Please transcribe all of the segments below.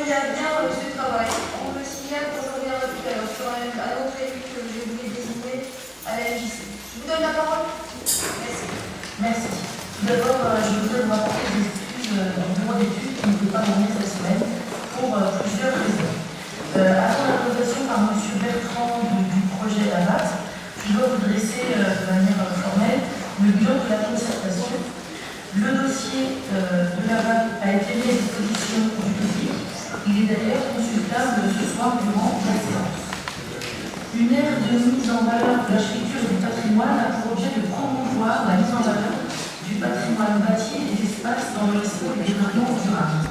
y a bien ce travail. On me signale qu'on reviendra tout à l'heure sur un autre élu que j'ai voulu désigner à la LJC. Je vous donne la parole. Merci. Merci. Tout d'abord, je voudrais vous apporter des excuses du bureau d'études qui ne peut pas venir cette semaine pour plusieurs raisons. Avant la présentation par M. Bertrand du projet AVAT, je dois vous dresser de manière formelle le bilan de la concertation. Le dossier de l'AVAT a été mis à disposition du public. Il est d'ailleurs consultable ce soir durant la séance. Une ère de mise en valeur de l'architecture du patrimoine a pour objet de promouvoir la mise en valeur du patrimoine bâti et des espaces dans le respect du développement durable.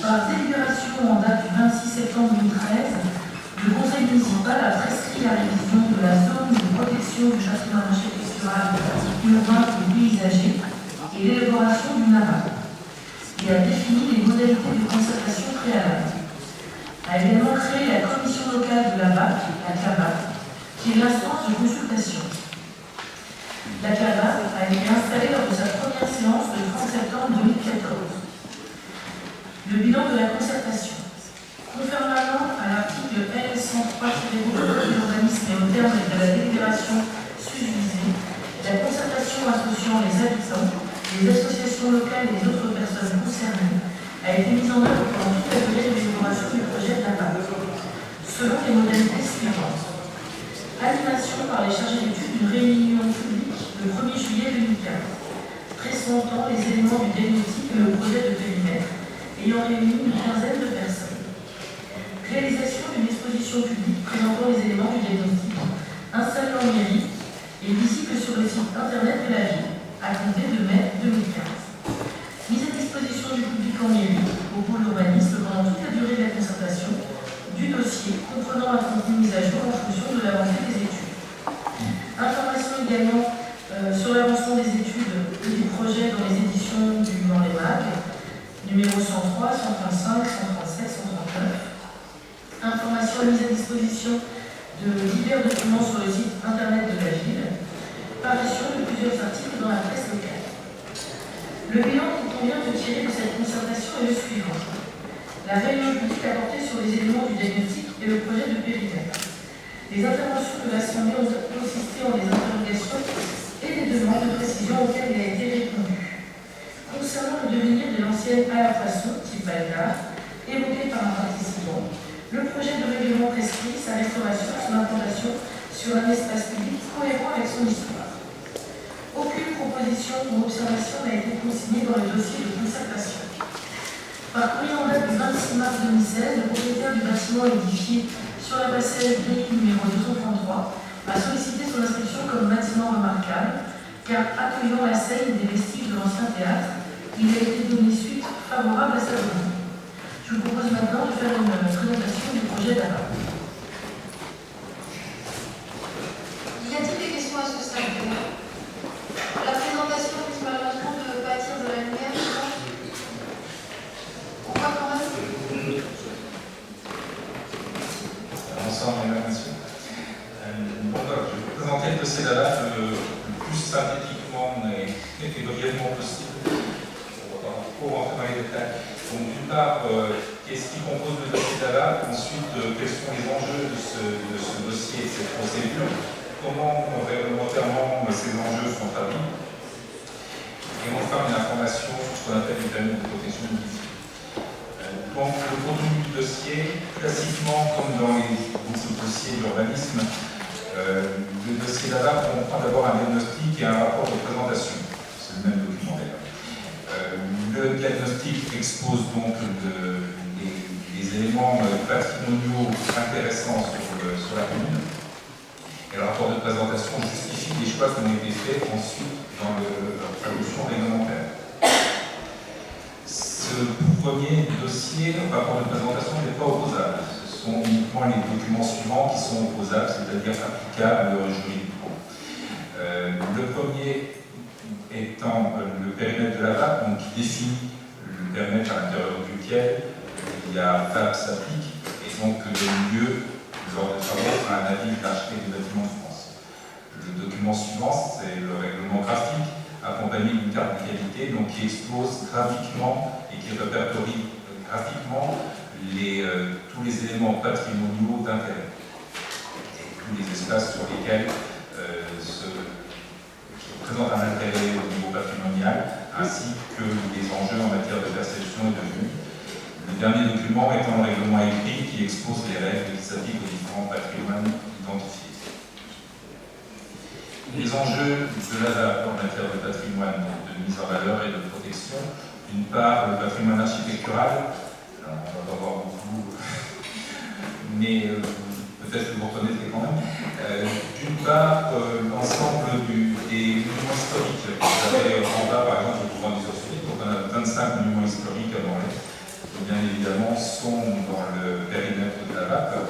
Par délibération en date du 26 septembre 2013, le Conseil municipal a prescrit la révision de la zone de protection du patrimoine architectural urbain et paysager et l'élaboration d'une AVAT, et a défini les modalités de concertation préalable. A également créé la commission locale de l'AVAT, la CAVAT, qui est l'instance de consultation. La CAVAT a été installée lors de sa première séance le 30 septembre 2014. Le bilan de la concertation. Conformément à l'article L103-2 du Code de l'urbanisme et au terme de la délibération susvisée, la concertation associant les habitants, les associations locales et les autres personnes concernées a été mise en œuvre pendant toute la durée de l'élaboration du projet de l'AVAT, selon les modalités suivantes. Animation par les chargés d'études d'une réunion publique le 1er juillet 2015, présentant les éléments du diagnostic et le projet de périmètre, ayant réuni une quinzaine de personnes. Réalisation d'une exposition publique présentant les éléments du diagnostic, installée en mairie et visible sur le site internet de la ville, à compter de mai 2015. Mise à disposition du public en mairie, au pôle urbanisme pendant toute la durée de la concertation, du dossier comprenant un contenu mis à jour en fonction de l'avancée des études. Information également sur l'avancement des études et du projet dans les éditions du Dans les Mags, numéro 103, 135, 137, 139. Information mise à disposition de divers documents sur le site internet de la ville. Parution de plusieurs articles dans la presse locale. Le bilan qu'il convient de tirer de cette concertation est le suivant. La réunion publique a porté sur les éléments du diagnostic et le projet de périmètre. Les interventions de l'Assemblée ont consisté en des interrogations et des demandes de précision auxquelles il a été répondu. Concernant le devenir de l'ancienne à la façon, type Balgar, évoqué par un participant, le projet de règlement prescrit sa restauration et son implantation sur un espace public cohérent avec son histoire. Aucune proposition ou observation n'a été consignée dans le dossier de concertation. Par courrier en date du 26 mars 2016, le propriétaire du bâtiment édifié sur la parcelle BI numéro 233 a sollicité son inscription comme bâtiment remarquable, car accueillant la scène des vestiges de l'ancien théâtre, il a été donné suite favorable à sa demande. Je vous propose maintenant de faire une présentation du projet d'AVAT. Y a-t-il des questions à ce stade? La présentation risque malheureusement de bâtir de la lumière, je pense. On va quand même. Bonsoir, mesdames et messieurs. Je vais vous présenter le dossier d'AVAT le plus synthétiquement et brièvement possible, pour ne pas trop rentrer dans les détails. Donc, d'une part, qu'est-ce qui compose le dossier d'AVAT? Ensuite, quels sont les enjeux de ce dossier et de cette procédure? Comment réglementairement ces enjeux sont traduits? Et enfin, une information sur ce qu'on appelle les permis de protection du visible. Donc, le contenu du dossier, classiquement, comme dans beaucoup de dossiers d'urbanisme, le dossier d'AVAT comprend d'abord un diagnostic et un rapport de présentation. C'est le même document d'ailleurs. Le diagnostic expose donc les éléments patrimoniaux intéressants sur la commune. Et le rapport de présentation justifie les choix qui ont été faits ensuite dans la traduction réglementaire. Ce premier dossier, le rapport de présentation, n'est pas opposable. Ce sont uniquement les documents suivants qui sont opposables, c'est-à-dire applicables juridiquement. Le premier étant le périmètre de l'AVAT, donc qui définit le périmètre à l'intérieur duquel FAB s'applique, et donc donne lieu, lors des travaux, à un avis d'architecte des bâtiments de France. Le document suivant, c'est le règlement graphique, accompagné d'une carte de qualité, donc qui expose graphiquement et qui répertorie graphiquement tous les éléments patrimoniaux d'intérêt et tous les espaces sur lesquels qui présentent un intérêt au niveau patrimonial, ainsi que les enjeux en matière de perception et de vue. Le dernier document étant le règlement écrit qui expose les règles qui s'appliquent aux différents patrimoines identifiés. Les enjeux de l'ADAP en matière de patrimoine, de mise en valeur et de protection, d'une part le patrimoine architectural, alors on va pas voir beaucoup, mais peut-être que vous reconnaîtrez quand même. D'une part, l'ensemble des monuments historiques. Vous avez en bas, par exemple, le couvent des Ursulites, donc on a 25 monuments historiques à Morlaix, qui bien évidemment sont dans le périmètre de la VAP.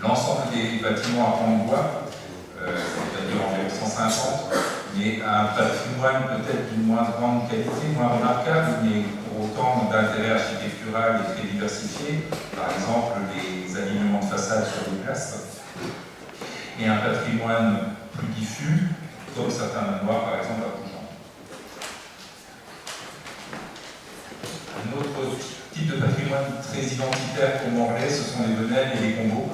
L'ensemble des bâtiments à pans de bois, c'est-à-dire environ 150, mais un patrimoine peut-être d'une moins grande qualité, moins remarquable, mais pour autant d'intérêt architectural et très diversifié, par exemple les alignements de façade sur les places, et un patrimoine plus diffus, comme certains manoirs, par exemple à Pougeant. Un autre type de patrimoine très identitaire pour Morlaix, ce sont les venelles et les combos.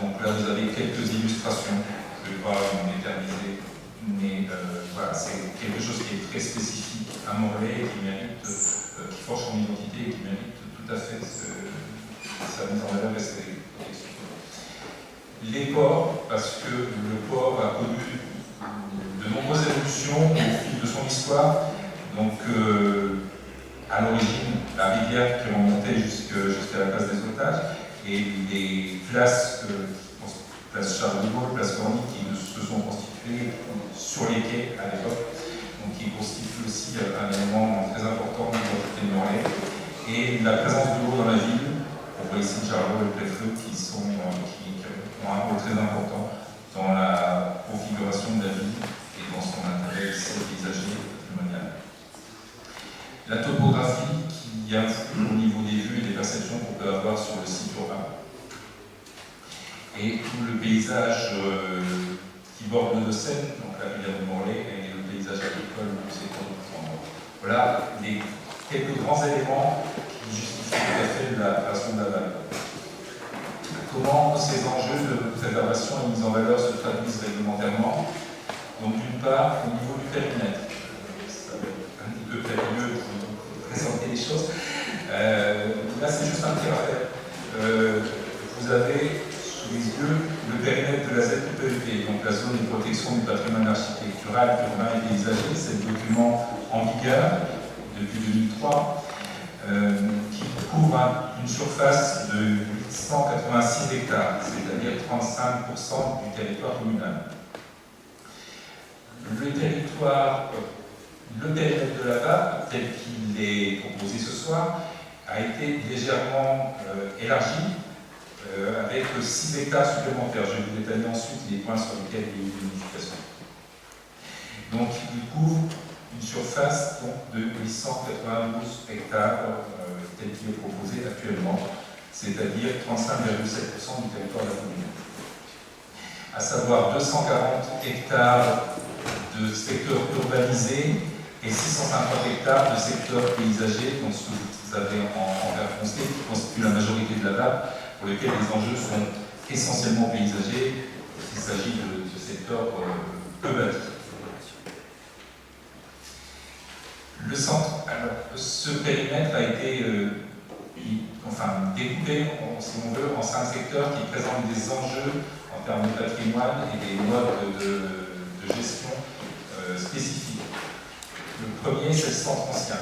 Donc là, vous avez quelques illustrations. Je ne vais pas m'éterniser, mais voilà, c'est quelque chose qui est très spécifique à Morlaix et qui mérite, qui forge son identité et qui mérite tout à fait sa mise en valeur et ses protections. Les ports, parce que le port a connu de nombreuses évolutions au fil de son histoire. Donc, à l'origine, la rivière qui remontait jusqu'à la place des Otages et les places, place Charles de Gaulle, place Corny, qui se sont constituées sur les quais à l'époque, donc qui constituent aussi un élément très important de l'identité de Morlaix. Et la présence de l'eau dans la ville, on voit ici Charles et Préfeu qui ont un rôle très important dans la configuration de la ville et dans son intérêt paysager et patrimonial. La topographie qui influe au niveau des vues et des perceptions qu'on peut avoir sur le site urbain. Et tout le paysage qui borde le Seine, donc la rivière de Morlaix, et le paysage agricole du secteur de Flandre. Voilà les quelques grands éléments qui justifient tout à fait la création de la VAP. Comment ces enjeux de préservation et de mise en valeur se traduisent réglementairement? Donc d'une part, au niveau du périmètre, ça va être un petit peu périlleux pour présenter les choses. Là, c'est juste un petit rappel. Vous avez sous les yeux le périmètre de la ZQPEP, donc la zone de protection du patrimoine architectural, urbain et paysager. C'est le document en vigueur depuis 2003 qui couvre une surface de 886 hectares, c'est-à-dire 35% du territoire communal. Le périmètre de la VAP, tel qu'il est proposé ce soir, a été légèrement élargi avec 6 hectares supplémentaires. Je vais vous détailler ensuite les points sur lesquels il y a eu des modifications. Donc, il couvre une surface donc, de 892 hectares tel qu'il est proposé actuellement, c'est-à-dire 35,7% du territoire de la commune. À savoir 240 hectares de secteurs urbanisés et 650 hectares de secteurs paysagers, donc ce que vous avez en vert foncé, qui constituent la majorité de la VAP, pour lesquels les enjeux sont essentiellement paysagers, il s'agit de secteurs peu bâtis. Le centre, alors, ce périmètre a été découpé, si on veut, en 5 secteurs qui présentent des enjeux en termes de patrimoine et des modes de gestion spécifiques. Le premier, c'est le centre ancien,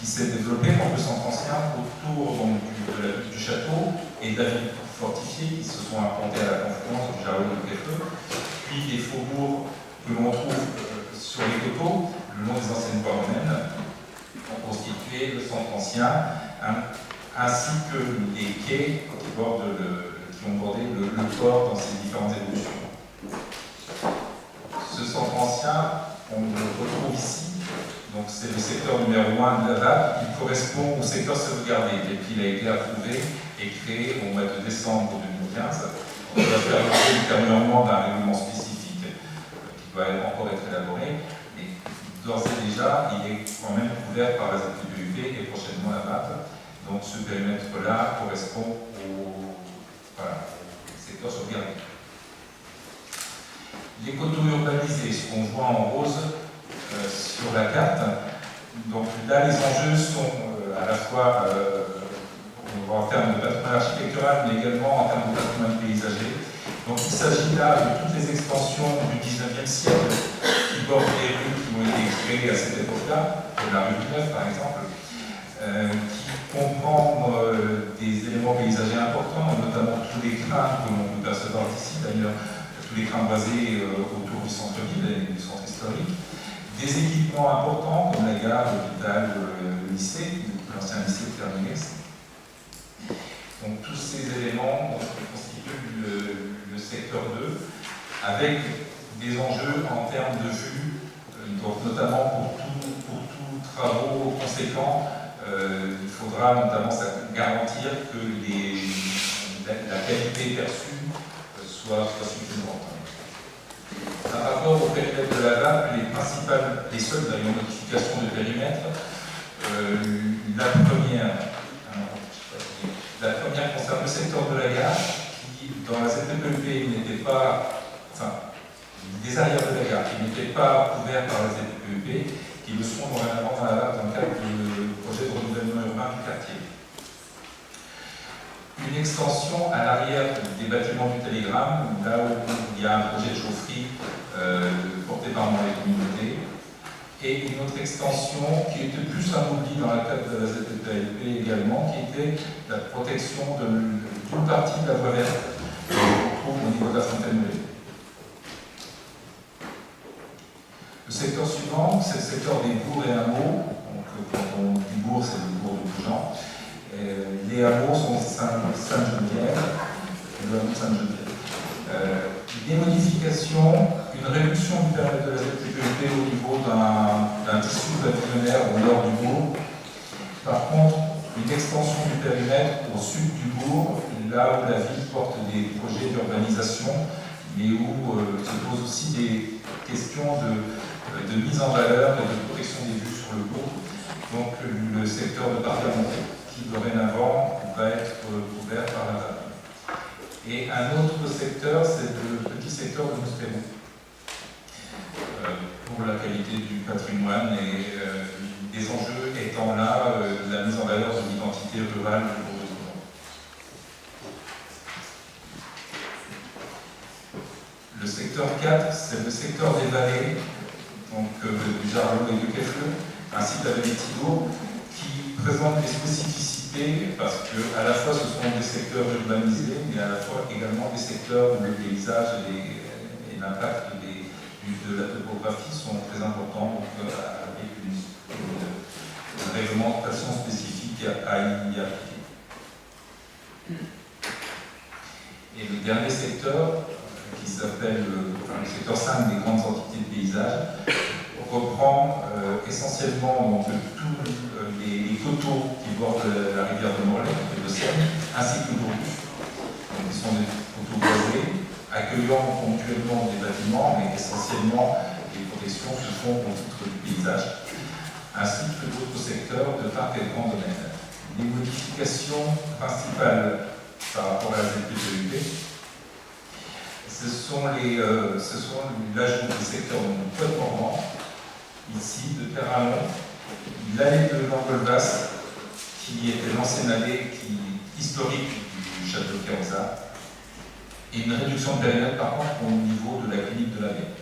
qui s'est développé dans le centre ancien autour donc, du château et de la ville fortifiée qui se sont implantés à la confluence du Jarreau et du Préfeu, puis des faubourgs que l'on trouve sur les coteaux, le long des anciennes voies romaines, ont constitué le centre ancien, ainsi que les quais qui ont bordé le port dans ses différentes évolutions. Ce centre ancien, on le retrouve ici, donc c'est le secteur numéro 1 de la VAP, il correspond au secteur sauvegardé, tel qu'il a été approuvé et créé au mois de décembre 2015. On va faire l'objet ultérieurement d'un règlement spécifique qui doit encore être élaboré, mais d'ores et déjà, il est quand même couvert par la ZQPUP et prochainement la MAP. Donc ce périmètre-là correspond au secteur sauvegardé. Les coteaux urbanisés, ce qu'on voit en rose sur la carte. Donc là, les enjeux sont à la fois en termes de patrimoine architectural, mais également en termes de patrimoine paysager. Donc il s'agit là de toutes les extensions du 19e siècle qui bordent les rues qui ont été créées à cette époque-là, comme la rue du Neuf par exemple, qui comprend des éléments paysagers importants, notamment tous les crins que l'on peut percevoir d'ici, d'ailleurs tous les crins basés autour du centre-ville et du centre historique, des équipements importants comme la gare, l'hôpital, le lycée, l'ancien lycée de Terminix. Donc tous ces éléments constituent le secteur 2, avec des enjeux en termes de vue, donc notamment pour tous travaux conséquents, il faudra notamment garantir que la qualité perçue soit suffisante. Par rapport au périmètre de la VAP, les seules modifications de périmètre, la première concerne le secteur de la gare, qui dans la ZPEP n'était pas, des arrières de la gare, qui n'étaient pas couverts par la ZPEP, qui le seront dorénavant dans la VAP dans le cadre du projet de renouvellement urbain du quartier. Une extension à l'arrière des bâtiments du Télégramme, là où il y a un projet de chaufferie porté par les communautés, et une autre extension qui était plus un oubli dans le cadre de la ZPLP également, qui était la protection d'une partie de la voie verte qu'on trouve au niveau de la Fontaine-Bleue. Le secteur suivant, c'est le secteur des bourgs et hameaux. Donc, quand on dit bourg, c'est le bourg de Bougeant. Les hameaux sont Sainte-Geneviève et le hameau Sainte-Geneviève. Des modifications, une réduction du périmètre de la ZPEP au niveau d'un tissu pavillonnaire au nord du bourg. Par contre, une extension du périmètre au sud du bourg, là où la ville porte des projets d'urbanisation, mais où se posent aussi des questions de mise en valeur et de protection des vues sur le bourg. Donc le secteur de Parc-à-Montré, qui dorénavant va être couvert par la VAP. Et un autre secteur, c'est le petit secteur de Mousteron, pour la qualité du patrimoine et des enjeux étant là la mise en valeur de l'identité rurale du bourg de Bougeant. Le secteur 4, c'est le secteur des vallées, donc du Jarlot et du Queffleux, ainsi que la vallée Thibault, qui présente des spécificités parce que à la fois ce sont des secteurs urbanisés, mais à la fois également des secteurs où le paysage et l'impact de la topographie sont très importants, donc avec une réglementation spécifique à y appliquer. Et le dernier secteur, qui s'appelle le secteur 5 des grandes entités de paysage, reprend essentiellement tous les coteaux qui bordent la rivière de Morlaix, de Seine, ainsi que l'Aurus. Donc, ce sont des coteaux boisés, accueillant ponctuellement des bâtiments, mais essentiellement les protections se font au titre du paysage, ainsi que d'autres secteurs de parcs et de grands domaines. Les modifications principales par rapport à la ZPEP, ce sont l'ajout des secteurs de Pointe-Morvan, ici de Terramont, l'allée de l'Angolvas, qui était l'ancienne allée historique du château de Carouza, et une réduction de périmètre par contre au niveau de la clinique de la baie.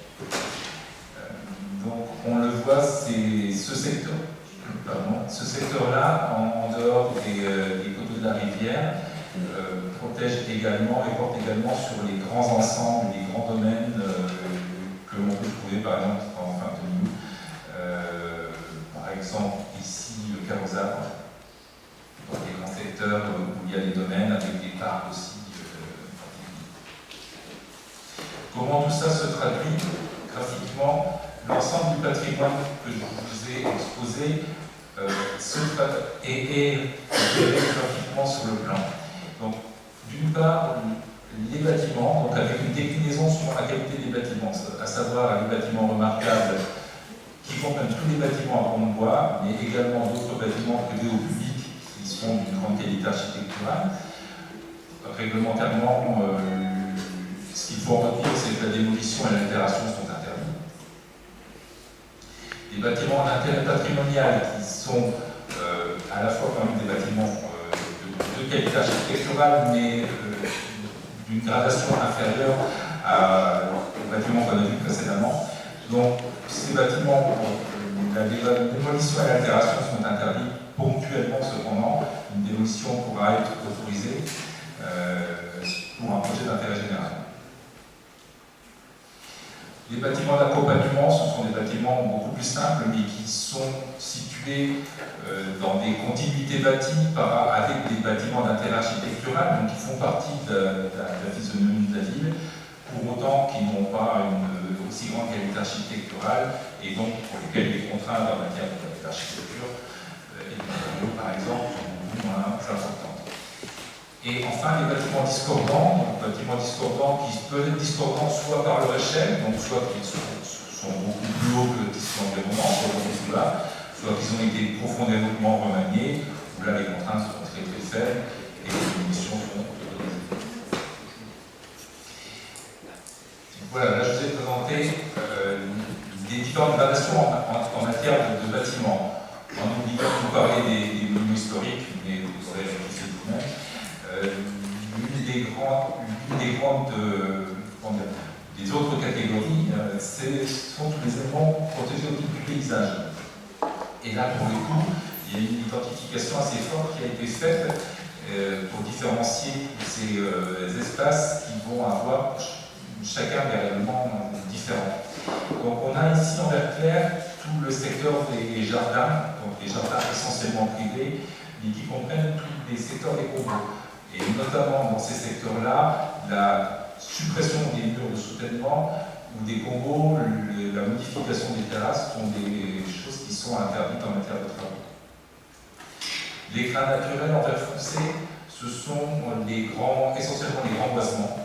Donc on le voit, c'est ce secteur-là, en dehors des coteaux de la rivière, protège également et porte également sur les grands ensembles, les grands domaines que l'on peut trouver par exemple en Fintemille. Par exemple ici le Carouza, dans les grands secteurs où il y a des domaines avec des parcs aussi. Comment tout ça se traduit graphiquement? L'ensemble du patrimoine que je vous ai exposé est graphiquement sur le plan. Donc, d'une part, les bâtiments, donc avec une déclinaison sur la qualité des bâtiments, à savoir les bâtiments remarquables qui comprennent tous les bâtiments à grande voie, mais également d'autres bâtiments privés au public qui sont d'une grande qualité architecturale. Réglementairement, ce qu'il faut retenir, c'est que la démolition et l'altération sont interdites. Les bâtiments d'intérêt patrimonial qui sont à la fois quand même des bâtiments de qualité architecturale, mais d'une gradation inférieure aux bâtiments qu'on a vus précédemment. Donc, ces bâtiments, la démolition et l'altération sont interdits ponctuellement cependant. Une démolition pourra être autorisée pour un projet d'intérêt général. Les bâtiments d'accompagnement, ce sont des bâtiments beaucoup plus simples, mais qui sont situés dans des continuités bâties avec des bâtiments d'intérêt architectural, donc qui font partie de la physionomie de la ville, pour autant qu'ils n'ont pas une aussi grande qualité architecturale, et donc pour lesquels les contraintes en matière d'architecture et de matériaux, par exemple, sont beaucoup moins importantes. Et enfin, les bâtiments discordants, qui peuvent être discordants soit par leur échelle, donc soit qu'ils sont beaucoup plus hauts que le tissu environnant, soit beaucoup plus bas, soit qu'ils ont été profondément remaniés, où là les contraintes sont très très faibles et les émissions sont autorisées. Voilà, là je vous ai présenté les différentes gradations en matière de bâtiments. En oubliant de vous parler des monuments historiques, mais vous aurez réfléchi vous-même. L'une des grandes des autres catégories, sont tous les éléments protégés au titre du paysage. Et là, pour le coup, il y a une identification assez forte qui a été faite pour différencier ces espaces qui vont avoir chacun des règlements différents. Donc on a ici en vert clair tout le secteur des jardins, donc les jardins essentiellement privés, mais qui comprennent tous les secteurs des combos. Et notamment dans ces secteurs-là, la suppression des murs de soutènement ou des combos, la modification des terrasses sont des choses qui sont interdites en matière de travaux. Les grains naturels en vert foncé, ce sont essentiellement les grands boisements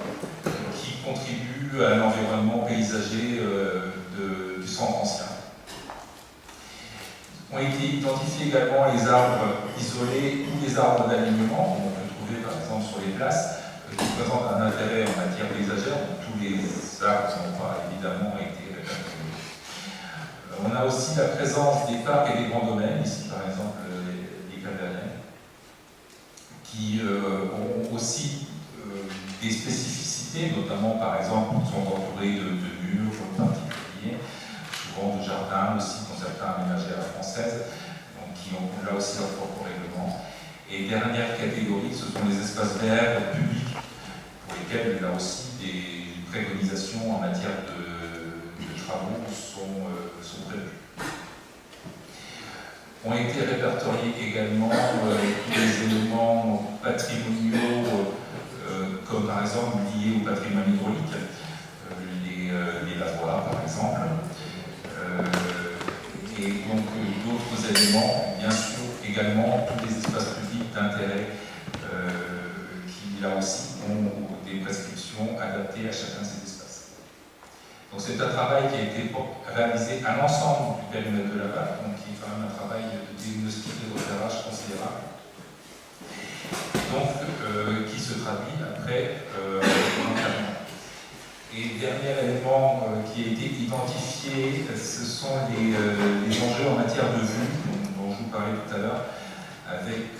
qui contribuent à l'environnement paysager du centre ancien. Ont été identifiés également les arbres isolés ou les arbres d'alignement, qu'on peut trouver par exemple sur les places, qui présentent un intérêt en matière paysagère, donc tous les arbres n'ont pas évidemment été répertoriés. On a aussi la présence des parcs et des grands domaines, ici par exemple les Calvariennes, qui ont aussi des spécificités, notamment par exemple sont entourés de murs particuliers, souvent de jardins aussi dans certains aménagés à la française, donc qui ont là aussi leur propre règlement. Et dernière catégorie, ce sont les espaces verts publics, pour lesquels là aussi des préconisations en matière de travaux sont prévues. Ont été répertoriés également tous les éléments patrimoniaux, comme par exemple liés au patrimoine hydraulique, les lavoirs par exemple, et donc d'autres éléments, bien sûr également tous les espaces publics d'intérêt qui là aussi ont des prescriptions adaptées à chacun de ces espaces. Donc c'est un travail qui a été réalisé à l'ensemble du périmètre de la BAC, donc qui est quand même un travail de diagnostic et de repérage considérable, donc qui se traduit après l'encadrement. Et dernier élément qui a été identifié, ce sont les enjeux en matière de vue, dont je vous parlais tout à l'heure, avec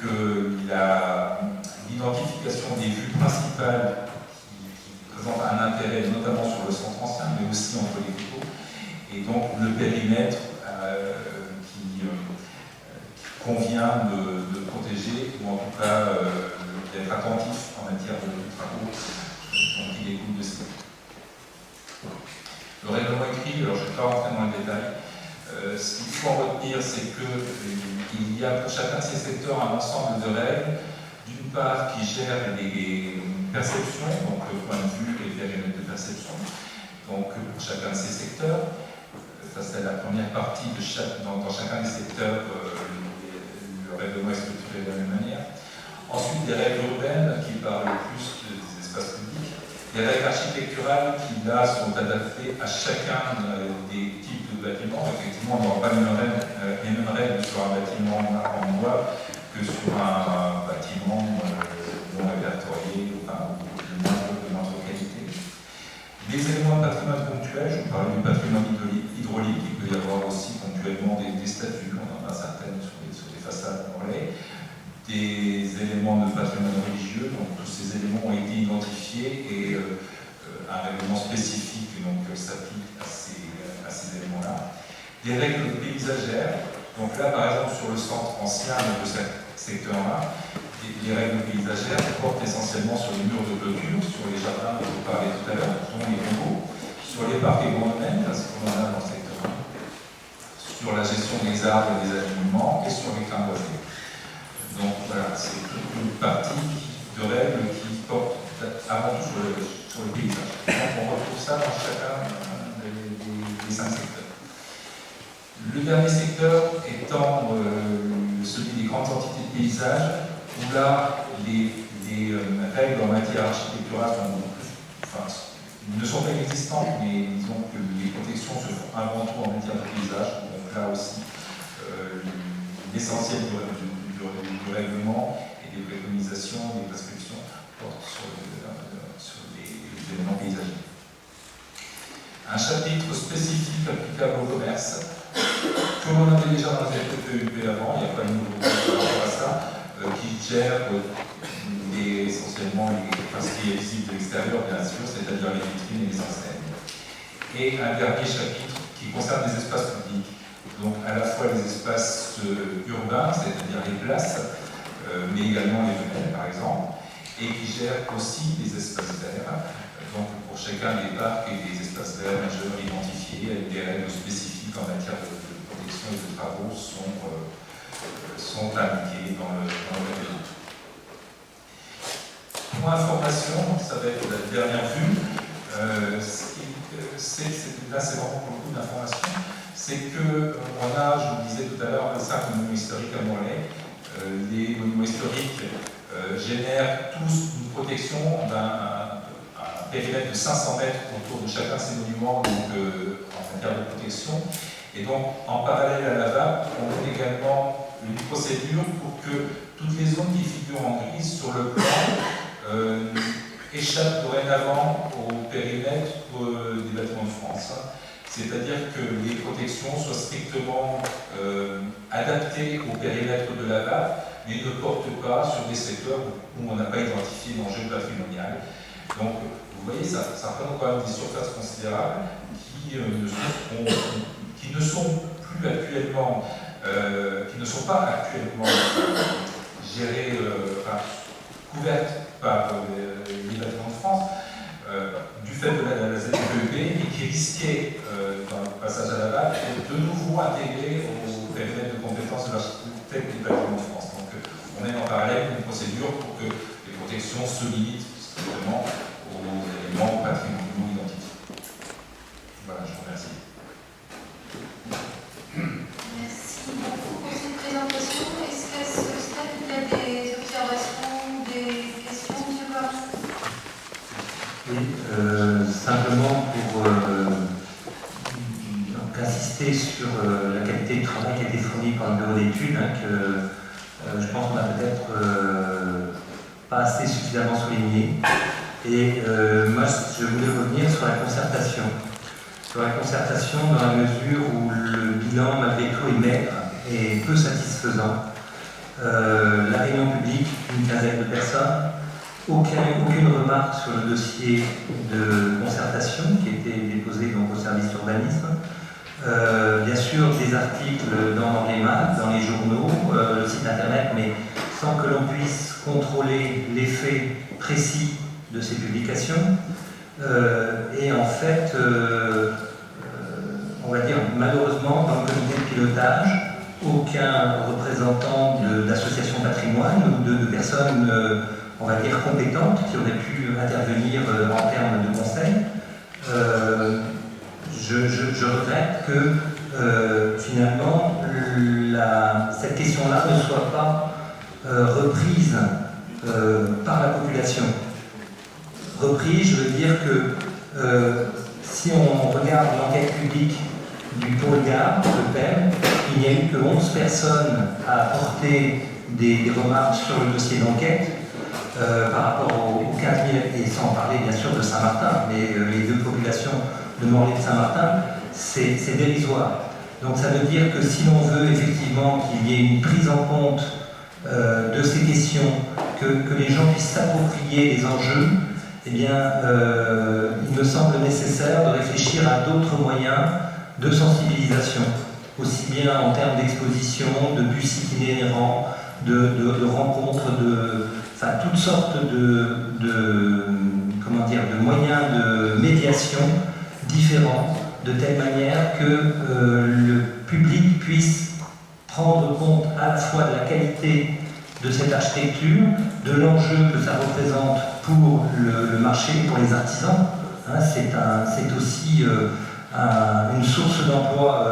l'identification des vues principales qui présentent un intérêt notamment sur le centre ancien, mais aussi entre les coteaux, et donc le périmètre qui convient de protéger, ou en tout cas d'être attentif en matière de travaux qui découlent de ces. Le règlement écrit, alors je ne vais pas rentrer dans le détail, ce qu'il faut en retenir, c'est qu'il y a pour chacun de ces secteurs un ensemble de règles, d'une part qui gèrent les perceptions, donc le point de vue et le périmètre de perception, donc pour chacun de ces secteurs. Ça c'est la première partie dans chacun des secteurs, le règlement est structuré de la même manière. Ensuite, des règles urbaines qui parlent plus des espaces publics. Des règles architecturales qui, là, sont adaptées à chacun des types de bâtiment. Effectivement, on n'aura pas les mêmes règles sur un bâtiment en bois que sur un bâtiment non répertorié, enfin, de moindre qualité. Des éléments de patrimoine ponctuel, je vous parlais du patrimoine hydraulique, il peut y avoir aussi ponctuellement des statues, on en a certaines sur les façades Morlaix, des éléments de patrimoine religieux, donc tous ces éléments ont été identifiés et un règlement spécifique s'applique à ces éléments-là. Des règles paysagères, donc là par exemple sur le centre ancien de ce secteur-là, les règles paysagères portent essentiellement sur les murs de clôture, sur les jardins dont on parlait tout à l'heure, dont les tombeaux, sur les parcs et grands domaines, parce qu'on en a dans ce secteur-là, sur la gestion des arbres et des alignements, et sur les clins boisés. Donc voilà, c'est toute une partie de règles qui portent avant tout sur le paysage. Donc on retrouve ça dans chacun des 5 secteurs. Le dernier secteur étant celui des grandes entités de paysage, où là, les règles en matière architecturale ne sont pas existantes, mais disons que les protections se font avant tout en matière de paysage. Donc là aussi, l'essentiel du règlement et des préconisations, des prescriptions portent sur les éléments paysagers. Un chapitre spécifique applicable au commerce, comme on avait déjà dans le FPEUP avant, il n'y a pas de nouveauté par rapport à ça, qui gère essentiellement ce qui est visible de l'extérieur, bien sûr, c'est-à-dire les vitrines et les enseignes. Et un dernier chapitre qui concerne les espaces publics, donc à la fois les espaces urbains, c'est-à-dire les places, mais également les domaines, par exemple, et qui gère aussi les espaces verts, donc pour chacun des parcs et des espaces verts majeurs identifiés, avec des règles spécifiques en matière de protection et de travaux sont indiquées dans le règlement. Pour information, ça va être la dernière vue, là c'est vraiment beaucoup d'informations, c'est qu'on a, je vous le disais tout à l'heure, 5 monuments historiques à Morlaix. Les monuments historiques génèrent tous une protection d'un périmètre de 500 mètres autour de chacun de ces monuments, donc en matière de protection. Et donc, en parallèle à la VAP, on a également une procédure pour que toutes les zones qui figurent en grise sur le plan échappent dorénavant au périmètre des bâtiments de France. C'est-à-dire que les protections soient strictement adaptées au périmètre de la VAP, mais ne portent pas sur des secteurs où on n'a pas identifié d'enjeu patrimonial. Donc, vous voyez, ça représente quand même des surfaces considérables qui ne sont plus actuellement, qui ne sont pas actuellement gérées, couvertes par les bâtiments de France, du fait de la ZPEP, et qui risquaient, dans le passage à la VAP, de nouveau intégrer au périmètre de compétences de l'architecte des bâtiments de France. Donc, on est en parallèle d'une procédure pour que les protections se limitent strictement aux éléments patrimoniaux identifiés. Voilà, je vous remercie. Merci beaucoup pour cette présentation. Est-ce qu'à ce stade, il y a des observations, des questions, M. Corse? Oui, simplement pour insister sur la qualité du travail qui a été fourni par le bureau d'études, que je pense qu'on a peut-être pas assez suffisamment souligné. Et moi, je voulais revenir sur la concertation. Sur la concertation dans la mesure où le bilan, malgré tout, est maigre et peu satisfaisant. La réunion publique, une quinzaine de personnes, aucune remarque sur le dossier de concertation qui a été déposé donc, au service urbanisme. Bien sûr, des articles dans les maths, dans les journaux, le site internet, mais sans que l'on puisse contrôler l'effet précis de ces publications. Et en fait, on va dire malheureusement, dans le comité de pilotage, aucun représentant d'association patrimoine ou de personnes, on va dire, compétentes qui auraient pu intervenir en termes de conseil. Je regrette que finalement cette question-là ne soit pas reprise par la population. Reprise, je veux dire que si on regarde l'enquête publique du pôle gare, le PEM, il n'y a eu que 11 personnes à apporter des remarques sur le dossier d'enquête par rapport aux 15 000, et sans parler bien sûr de Saint-Martin, mais les deux populations de Morlaix et de Saint-Martin, c'est dérisoire. Donc ça veut dire que si l'on veut effectivement qu'il y ait une prise en compte de ces questions, que les gens puissent s'approprier les enjeux, eh bien, il me semble nécessaire de réfléchir à d'autres moyens de sensibilisation, aussi bien en termes d'exposition, de bus itinérants, de rencontres, enfin, toutes sortes comment dire, de moyens de médiation différents, de telle manière que le public puisse prendre compte à la fois de la qualité de cette architecture, de l'enjeu que ça représente pour le marché, pour les artisans. Hein, c'est aussi une source d'emploi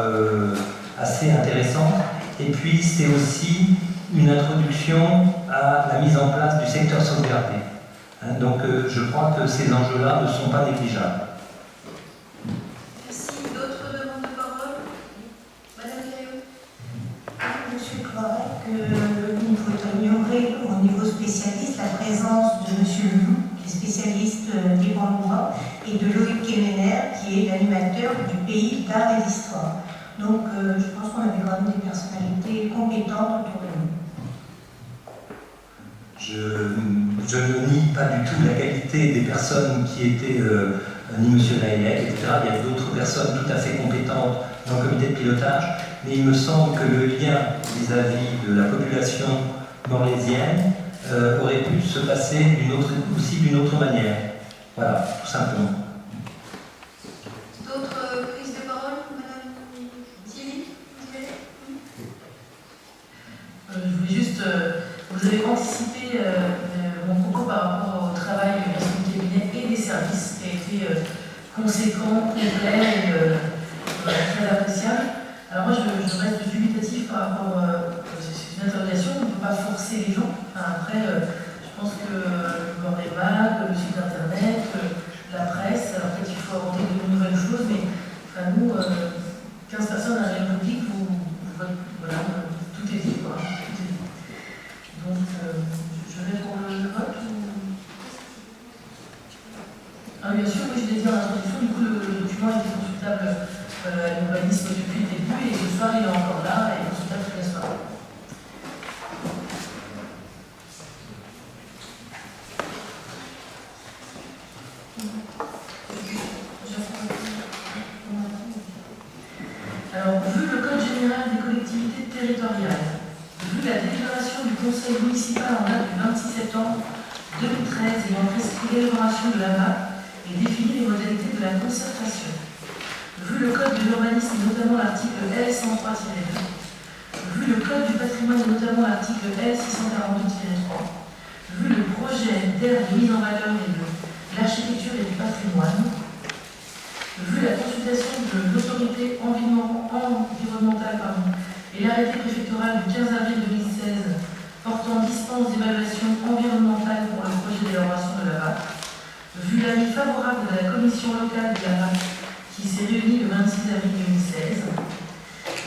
assez intéressante. Et puis c'est aussi une introduction à la mise en place du secteur sauvegardé. Hein, donc je crois que ces enjeux-là ne sont pas négligeables. Merci. D'autres demandes de parole? Madame Caillot. Monsieur croirait qu'il faut ignorer au niveau spécialiste la présence de Monsieur Leloup, qui est spécialiste des bancs de bois, et de Loïc Kemener, qui est l'animateur du pays d'art et d'histoire. Donc je pense qu'on avait vraiment des personnalités compétentes autour de nous. Je ne nie pas du tout la qualité des personnes qui étaient, ni M. Naélec, etc. Il y a d'autres personnes tout à fait compétentes dans le comité de pilotage, mais il me semble que le lien vis-à-vis de la population morlaisienne aurait pu se passer aussi d'une autre manière. Voilà, tout simplement. D'autres prises de parole? Madame Tilly, Je voulais juste, vous avez anticipé mon propos par rapport au travail du cabinet et des services qui a été conséquent, complet et très appréciable. Alors moi je reste dubitatif par rapport à une interrogation, on ne peut pas forcer les gens. Enfin, après, je pense que le bord des vagues, le site internet, la presse, alors peut-être qu'il faut inventer de nouvelles choses, mais enfin, nous, 15 personnes à la République, voilà, tout est dit, quoi. Tout est dit. Donc, je vais pour le vote ou... Ah, bien sûr, oui, je l'ai dit en introduction, du coup, le document était consultable à l'urbanisme depuis le début, et ce soir, il est encore là, et consultable toute la soirée. Alors, vu le Code général des collectivités territoriales, vu la déclaration du Conseil municipal en date du 26 septembre 2013 ayant prescrit l'élaboration de la MAP et défini les modalités de la concertation, vu le Code de l'urbanisme et notamment l'article L103-2, vu le Code du patrimoine et notamment l'article L642-3, vu le projet d'aire de mise en valeur et de l'architecture et du patrimoine, vu la consultation de l'autorité environnementale et l'arrêté préfectoral du 15 avril 2016 portant dispense d'évaluation environnementale pour le projet d'élaboration de la MAP, vu l'avis favorable de la commission locale de la MAP qui s'est réunie le 26 avril 2016,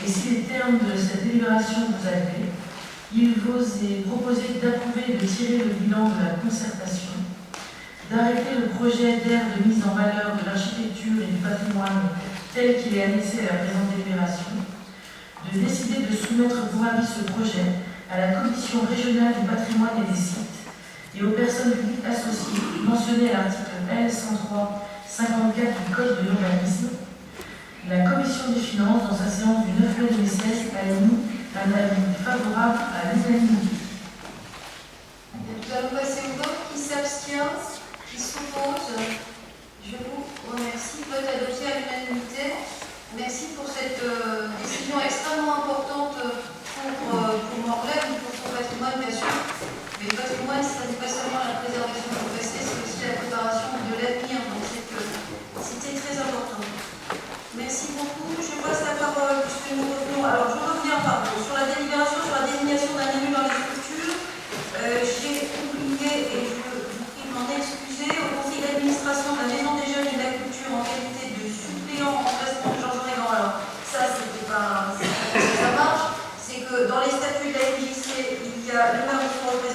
et si les termes de cette délibération vous agréent, il vous est proposé d'approuver et de tirer le bilan de la concertation, d'arrêter le projet d'aire de mise en valeur de l'architecture et du patrimoine tel qu'il est annexé à la présente délibération, de décider de soumettre pour avis ce projet à la Commission régionale du patrimoine et des sites et aux personnes publiques associées mentionnées à l'article L103-54 du Code de l'urbanisme. La Commission des finances, dans sa séance du 9 mai 2016, a émis un avis favorable à l'unanimité. Nous allons passer au vote. Qui s'abstient? Qui s'oppose? Je vous remercie. Vote adopté à l'unanimité. Merci pour cette décision extrêmement importante pour Morlaix, pour son patrimoine, bien sûr. Mais le patrimoine, ce n'est pas seulement la préservation du passé, c'est aussi la préparation de l'avenir. Donc c'était très important. Merci beaucoup. Je passe la parole, puisque nous revenons. Alors, je reviens, sur la délibération, sur la désignation d'un élu dans les structures. J'ai oublié, et je vous prie de m'en excuser, au conseil d'administration de la Maison des Jeunes et de la Culture en qualité de suppléant en remplacement de Georges Régan. Alors, ça, c'était pas, ça marche, c'est que dans les statuts de la MJC, il y a le numéro de son représentant